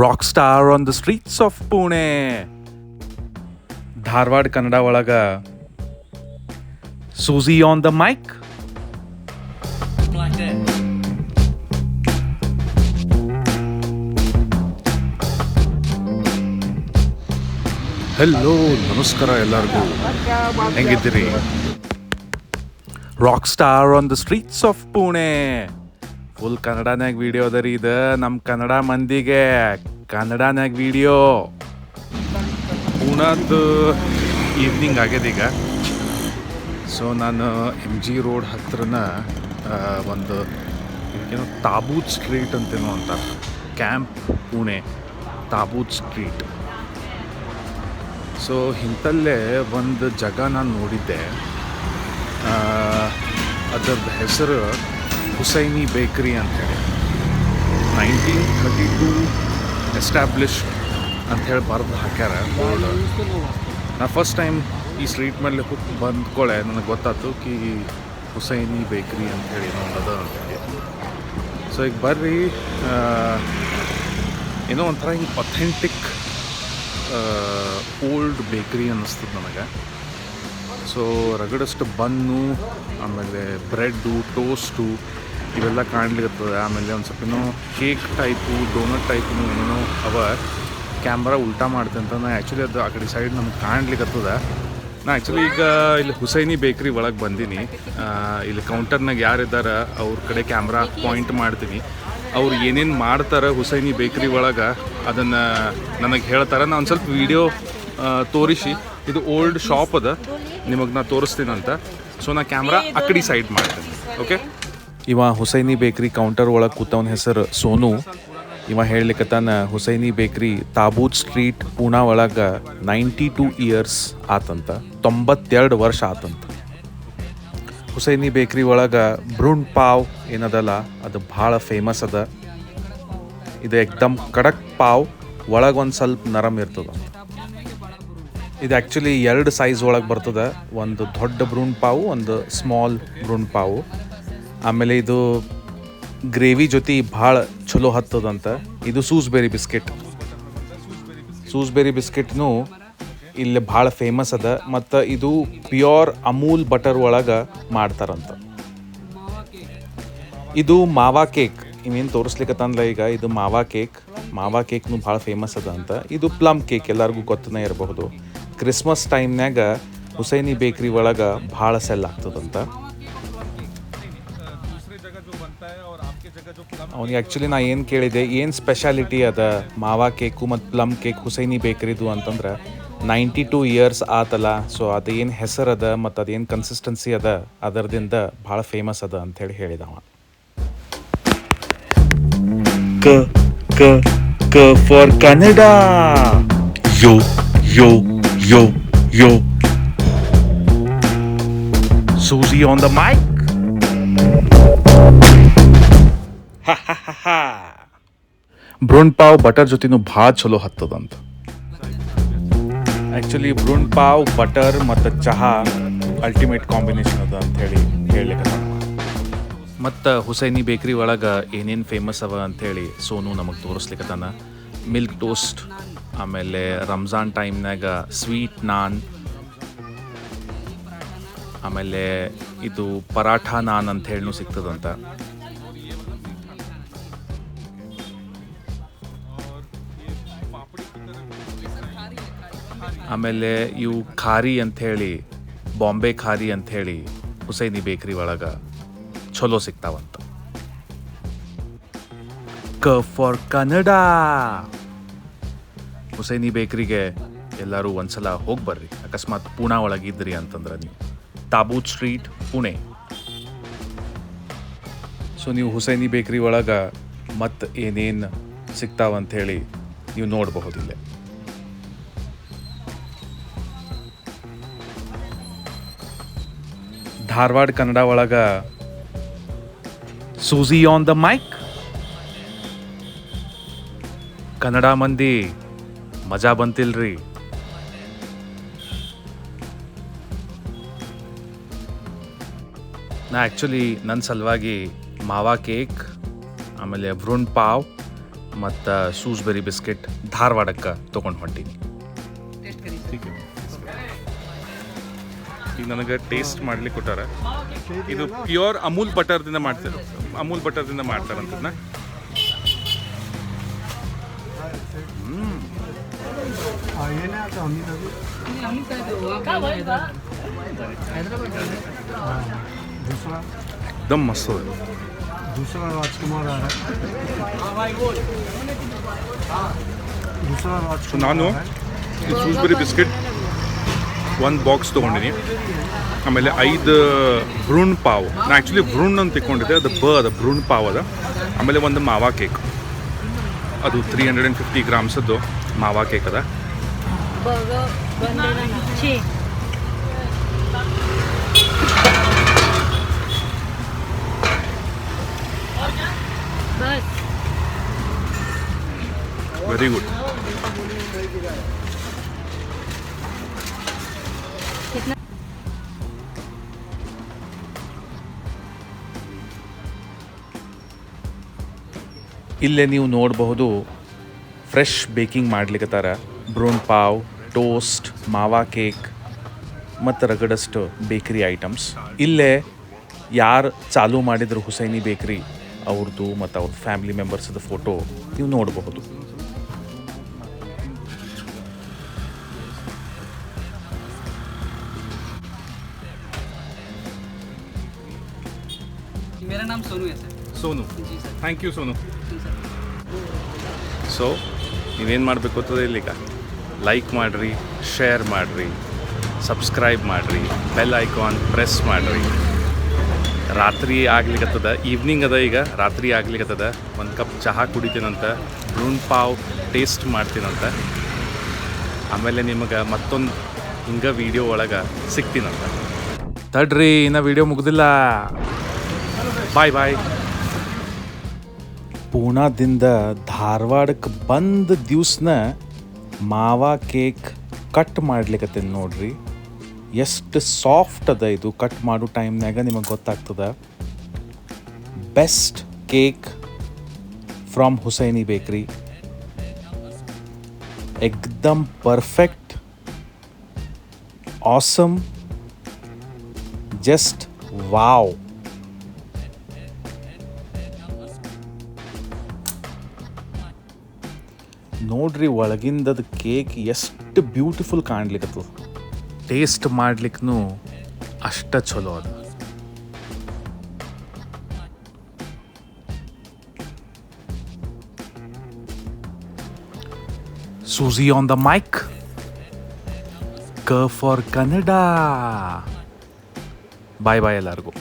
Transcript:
Rock star on the streets of Pune. Dharwad Kannada ಒಳಗ Sooji on the mic. Hello, ನಮಸ್ಕಾರ ಎಲ್ಲರಿಗೂ. ಹೆಂಗಿದ್ದೀರಿ? Rock star on the streets of Pune full ಕನ್ನಡನಾಗ video ಅದರಿ. ಇದು ನಮ್ಮ ಕನ್ನಡ ಮಂದಿಗೆ ಕನ್ನಡನಾಗ ವಿಡಿಯೋ. ಪೂನಾದ್ದು ಈವ್ನಿಂಗ್ ಆಗ್ಯದ ಈಗ. ಸೊ ನಾನು MG ರೋಡ್ ಹತ್ರನ ಒಂದು ಏನೋ ತಾಬೂತ್ ಸ್ಟ್ರೀಟ್ ಅಂತೇನೋ ಅಂತಾರೆ, ಕ್ಯಾಂಪ್ ಪುಣೆ ತಾಬೂತ್ ಸ್ಟ್ರೀಟ್. ಸೊ ಇಂಥಲ್ಲೇ ಒಂದು ಜಾಗ ನಾನು ನೋಡಿದ್ದೆ. ಅದರದ್ದು ಹೆಸರು ಹುಸೈನಿ ಬೇಕ್ರಿ ಅಂಥೇಳಿ. 1932 ಎಸ್ಟಾಬ್ಲಿಷ್ಡ್ ಅಂಥೇಳಿ ಬರೆದು ಹಾಕ್ಯಾರ ಬೋರ್ಡ್. ನಾ ಫಸ್ಟ್ ಟೈಮ್ ಈ ಸ್ಟ್ರೀಟ್ ಮೇಲೆ ಬಂದ್ಕೊಳ್ಳೆ ನನಗೆ ಗೊತ್ತಾಯ್ತು ಕಿ ಹುಸೈನಿ ಬೇಕ್ರಿ ಅಂಥೇಳಿ ಏನೋ ಅದ ಅಂತೇಳಿ. ಸೊ ಈಗ ಬರ್ರಿ, ಏನೋ ಒಂಥರ ಹಿಂಗೆ ಅಥೆಂಟಿಕ್ ಓಲ್ಡ್ ಬೇಕ್ರಿ ಅನ್ನಿಸ್ತದೆ ನನಗೆ. ಸೊ ರಗಡಷ್ಟು ಬನ್ನು, ಆಮೇಲೆ ಬ್ರೆಡ್ಡು, ಟೋಸ್ಟು ಇವೆಲ್ಲ ಕಾಣ್ಲಿಕ್ಕತ್ತದ. ಆಮೇಲೆ ಒಂದು ಸ್ವಲ್ಪ ಏನೋ ಕೇಕ್ ಟೈಪು, ಡೋನಟ್ ಟೈಪು ಏನೇನೋ ಅವ. ಕ್ಯಾಮ್ರಾ ಉಲ್ಟಾ ಮಾಡ್ತೆ ಅಂತ ನಾ ಆ್ಯಕ್ಚುಲಿ ಅದು ಆ ಕಡೆ ಸೈಡ್ ನಮ್ಗೆ ಕಾಣ್ಲಿಕ್ಕತ್ತದ. ನಾ ಆ್ಯಕ್ಚುಲಿ ಈಗ ಇಲ್ಲಿ ಹುಸೈನಿ ಬೇಕ್ರಿ ಒಳಗೆ ಬಂದೀನಿ. ಇಲ್ಲಿ ಕೌಂಟರ್ನಾಗ ಯಾರಿದ್ದಾರೆ ಅವ್ರ ಕಡೆ ಕ್ಯಾಮ್ರಾ ಪಾಯಿಂಟ್ ಮಾಡ್ತೀನಿ. ಅವ್ರು ಏನೇನು ಮಾಡ್ತಾರೆ ಹುಸೈನಿ ಬೇಕ್ರಿ ಒಳಗೆ ಅದನ್ನು ನನಗೆ ಹೇಳ್ತಾರೆ. ನಾನು ಒಂದು ಸ್ವಲ್ಪ ವೀಡಿಯೋ ತೋರಿಸಿ, ಇದು ಓಲ್ಡ್ ಶಾಪ್ ಅದ, ನಿಮಗೆ ನಾ ತೋರಿಸ್ತೀನಂತ. ಸೊ ನಾ ಕ್ಯಾಮ್ರಾ ಆ ಕಡೆ ಸೈಡ್ ಮಾಡ್ತೀನಿ. ಓಕೆ, ಇವ ಹುಸೈನಿ ಬೇಕ್ರಿ ಕೌಂಟರ್ ಒಳಗೆ ಕೂತವನ ಹೆಸರು ಸೋನು. ಇವ ಹೇಳಲಿಕ್ಕತ್ತಾನ ಹುಸೈನಿ ಬೇಕ್ರಿ ತಾಬೂತ್ ಸ್ಟ್ರೀಟ್ ಪೂನಾ ಒಳಗೆ 92 ಇಯರ್ಸ್ ಆತಂತ, 92 ವರ್ಷ ಆತಂತ. ಹುಸೈನಿ ಬೇಕ್ರಿ ಒಳಗೆ ಬ್ರೂನ್ ಪಾವ್ ಏನದಲ್ಲ ಅದು ಭಾಳ ಫೇಮಸ್ ಅದ. ಇದು ಏಕ್ದಮ್ ಕಡಕ್ ಪಾವ್, ಒಳಗೆ ಒಂದು ಸ್ವಲ್ಪ ನರಮ್ ಇರ್ತದೆ. ಇದು ಆ್ಯಕ್ಚುಲಿ 2 ಸೈಜ್ ಒಳಗೆ ಬರ್ತದೆ, ಒಂದು ದೊಡ್ಡ ಬ್ರೂನ್ ಪಾವು, ಒಂದು ಸ್ಮಾಲ್ ಬ್ರೂನ್ ಪಾವು. ಆಮೇಲೆ ಇದು ಗ್ರೇವಿ ಜೊತೆ ಭಾಳ ಚಲೋ ಹತ್ತದಂತ. ಇದು ಸೂಸ್ಬೆರಿ ಬಿಸ್ಕೆಟ್. ಸೂಸ್ಬೆರಿ ಬಿಸ್ಕೆಟ್ನು ಇಲ್ಲಿ ಭಾಳ ಫೇಮಸ್ ಅದ. ಮತ್ತು ಇದು ಪ್ಯೂರ್ ಅಮೂಲ್ ಬಟರ್ ಒಳಗೆ ಮಾಡ್ತಾರಂತ. ಇದು ಮಾವಾ ಕೇಕ್ ಇವೇನು ತೋರಿಸ್ಲಿಕ್ಕತ್ತಂದ್ಲ ಈಗ, ಇದು ಮಾವಾ ಕೇಕ್. ಮಾವಾ ಕೇಕ್ನು ಭಾಳ ಫೇಮಸ್ ಅದ ಅಂತ. ಇದು ಪ್ಲಮ್ ಕೇಕ್ ಎಲ್ಲರಿಗೂ ಗೊತ್ತನೇ ಇರಬಹುದು. ಕ್ರಿಸ್ಮಸ್ ಟೈಮ್ನಾಗ ಹುಸೈನಿ ಬೇಕ್ರಿ ಒಳಗೆ ಭಾಳ ಸೆಲ್ ಆಗ್ತದಂತ. ಅವ್ನಿಗೆ ಆ್ಯಕ್ಚುಲಿ ನಾ ಏನು ಕೇಳಿದೆ, ಏನು ಸ್ಪೆಷಾಲಿಟಿ ಅದ ಮಾವಾ ಕೇಕು ಮತ್ತು ಪ್ಲಮ್ ಕೇಕ್ ಹುಸೈನಿ ಬೇಕ್ರಿದು ಅಂತಂದ್ರೆ 92 ಇಯರ್ಸ್ ಆತಲ್ಲ. ಸೊ ಅದು ಏನು ಹೆಸರು ಅದ ಮತ್ತು ಅದೇನು ಕನ್ಸಿಸ್ಟೆನ್ಸಿ ಅದ ಅದರದಿಂದ ಭಾಳ ಫೇಮಸ್ ಅದ ಅಂಥೇಳಿ ಹೇಳಿದವ. ಕ ಕ ಕ for Kannada. Yo yo yo yo Sooji on the mic. Brun pav butter ಜೊತೆನೂ ಭಾಳ ಚಲೋ ಹತ್ತದಂತ. ಆ್ಯಕ್ಚುಲಿ ಬ್ರೂನ್ ಪಾವ್, ಬಟರ್ ಮತ್ತು ಚಹಾ ಅಲ್ಟಿಮೇಟ್ ಕಾಂಬಿನೇಷನ್ ಅದ ಅಂಥೇಳಿ ಹೇಳಲಿಕ್ಕೆ. ಮತ್ತು ಹುಸೈನಿ ಬೇಕ್ರಿ ಒಳಗೆ ಏನೇನು ಫೇಮಸ್ ಅವ ಅಂಥೇಳಿ ಸೋನು ನಮಗೆ ತೋರಿಸ್ಲಿಕ್ಕತ್ತಾನ. ಮಿಲ್ಕ್ ಟೋಸ್ಟ್, ಆಮೇಲೆ ರಂಜಾನ್ ಟೈಮ್ನಾಗ ಸ್ವೀಟ್ ನಾನ್, ಆಮೇಲೆ ಇದು ಪರಾಠ ನಾನ್ ಅಂತ ಹೇಳಿ ಸಿಗ್ತದಂತ. ಆಮೇಲೆ ಇವು ಖಾರಿ ಅಂಥೇಳಿ, ಬಾಂಬೆ ಖಾರಿ ಅಂಥೇಳಿ ಹುಸೈನಿ ಬೇಕ್ರಿ ಒಳಗೆ ಚಲೋ ಸಿಗ್ತಾವಂತ. ಕ ಫಾರ್ ಕನ್ನಡ. ಹುಸೈನಿ ಬೇಕ್ರಿಗೆ ಎಲ್ಲರೂ ಒಂದ್ಸಲ ಹೋಗಿ ಬರ್ರಿ, ಅಕಸ್ಮಾತ್ ಪೂನಾ ಒಳಗಿದ್ರಿ ಅಂತಂದ್ರೆ ನೀವು. ತಾಬೂತ್ ಸ್ಟ್ರೀಟ್ ಪುಣೆ. ಸೊ ನೀವು ಹುಸೈನಿ ಬೇಕ್ರಿ ಒಳಗೆ ಮತ್ತು ಏನೇನು ಸಿಗ್ತಾವಂಥೇಳಿ ನೀವು ನೋಡಬಹುದಿಲ್ಲ. ಧಾರವಾಡ ಕನ್ನಡ ಒಳಗೆ ಸೂಜಿ ಆನ್ ದ ಮೈಕ್. ಕನ್ನಡ ಮಂದಿ ಮಜಾ ಬಂತಿಲ್ರಿ. ನಾ ಆ್ಯಕ್ಚುಲಿ ನನ್ನ ಸಲುವಾಗಿ ಮಾವಾ ಕೇಕ್, ಆಮೇಲೆ ಬ್ರೂನ್ ಪಾವ್ ಮತ್ತು ಸೂಸ್ಬೆರಿ ಬಿಸ್ಕೆಟ್ ಧಾರವಾಡಕ್ಕೆ ತೊಗೊಂಡು ಹೊಂಟೀನಿ. ಈಗ ನನಗೆ ಟೇಸ್ಟ್ ಮಾಡ್ಲಿಕ್ಕೆ ಕೊಟ್ಟಾರ. ಇದು ಪ್ಯೂರ್ ಅಮೂಲ್ ಬಟರ್ದಿಂದ ಮಾಡ್ತಾರಂತದನ್ನ. एकदम मस्त है. दूसरा राजकुमार आ रहा है. ನಾನು ಈ ಸೂಸ್ಬೆರಿ ಬಿಸ್ಕೆಟ್ ಒಂದು ಬಾಕ್ಸ್ ತೊಗೊಂಡಿನಿ. ಆಮೇಲೆ 5 ಭ್ರೂಣ್ ಪಾವ್. ನಾ ಆ್ಯಕ್ಚುಲಿ ಭ್ರೂಣ್ ಅಂತ ತಿಳ್ಕೊಂಡಿದ್ದೆ, ಅದು ಭ್ರೂಣ್ ಪಾವ್ ಅದ. ಆಮೇಲೆ ಒಂದು ಮಾವಾ ಕೇಕ್, ಅದು 350 ಗ್ರಾಮ್ಸದ್ದು ಮಾವಾ ಕೇಕ್ ಅದ. Very good. ಇಲ್ಲೇ ನೀವು ನೋಡಬಹುದು ಫ್ರೆಶ್ ಬೇಕಿಂಗ್ ಮಾಡ್ಲಿಕ್ಕತ್ತಾರ. ಬ್ರೂನ್ ಪಾವ್, ಟೋಸ್ಟ್, ಮಾವಾ ಕೇಕ್ ಮತ್ತು ರಗಡಷ್ಟು ಬೇಕ್ರಿ ಐಟಮ್ಸ್. ಇಲ್ಲೇ ಯಾರು ಚಾಲೂ ಮಾಡಿದ್ರು ಹುಸೈನಿ ಬೇಕ್ರಿ ಅವ್ರದ್ದು ಮತ್ತು ಅವ್ರ ಫ್ಯಾಮಿಲಿ ಮೆಂಬರ್ಸ್ದು ಫೋಟೋ ನೀವು ನೋಡಬಹುದು. मेरा नाम सोनू है सर. ಸೋನು, जी सर. Thank you Sonu. जी सर. ಸೊ ನೀವೇನು ಮಾಡಬೇಕು ಗೊತ್ತದೆ ಇಲ್ಲಿಗ, ಲೈಕ್ ಮಾಡಿರಿ, ಶೇರ್ ಮಾಡಿರಿ, ಸಬ್ಸ್ಕ್ರೈಬ್ ಮಾಡಿರಿ, ಬೆಲ್ ಐಕಾನ್ ಪ್ರೆಸ್ ಮಾಡಿರಿ. ರಾತ್ರಿ ಆಗ್ಲಿಕ್ಕತ್ತದ, ಈವ್ನಿಂಗ್ ಅದ, ಈಗ ರಾತ್ರಿ ಆಗ್ಲಿಕ್ಕತ್ತದ. ಒಂದು ಕಪ್ ಚಹಾ ಕುಡಿತೀನಂತ, ಬ್ರೂನ್ ಪಾವ್ ಟೇಸ್ಟ್ ಮಾಡ್ತೀನಂತ. ಆಮೇಲೆ ನಿಮಗೆ ಮತ್ತೊಂದು ಹಿಂಗೆ ವೀಡಿಯೋ ಒಳಗೆ ಸಿಗ್ತೀನಂತ. ತಡ್ರಿ, ಇನ್ನು ವೀಡಿಯೋ ಮುಗ್ದಿಲ್ಲ. ಬಾಯ್ ಬಾಯ್. ಪೂನಾದಿಂದ ಧಾರವಾಡಕ್ಕೆ ಬಂದ ದಿವ್ಸನ ಮಾವಾ ಕೇಕ್ ಕಟ್ ಮಾಡ್ಲಿಕ್ಕತ್ತೇನೆ ನೋಡ್ರಿ. ಎಷ್ಟು ಸಾಫ್ಟ್ ಅದ ಇದು. ಕಟ್ ಮಾಡೋ ಟೈಮ್ನಾಗ ನಿಮಗೆ ಗೊತ್ತಾಗ್ತದ. ಬೆಸ್ಟ್ ಕೇಕ್ ಫ್ರಮ್ ಹುಸೈನಿ ಬೇಕ್ರಿ. ಎಕ್ದಮ್ ಪರ್ಫೆಕ್ಟ್, ಆಸಮ್, ಜಸ್ಟ್ ವಾವ್. ನೋಡ್ರಿ ಒಳಗಿಂದದು ಕೇಕ್ ಎಷ್ಟು ಬ್ಯೂಟಿಫುಲ್ ಕಾಣ್ಲಿಕ್ಕತ್ತದ. ಟೇಸ್ಟ್ ಮಾಡ್ಲಿಕ್ಕೂ ಅಷ್ಟ ಚಲೋ ಅದ. ಸೂಜಿ ಆನ್ ದ ಮೈಕ್. ಕ ಫಾರ್ ಕನ್ನಡ. ಬಾಯ್ ಬಾಯ್ ಎಲ್ಲರಿಗೂ.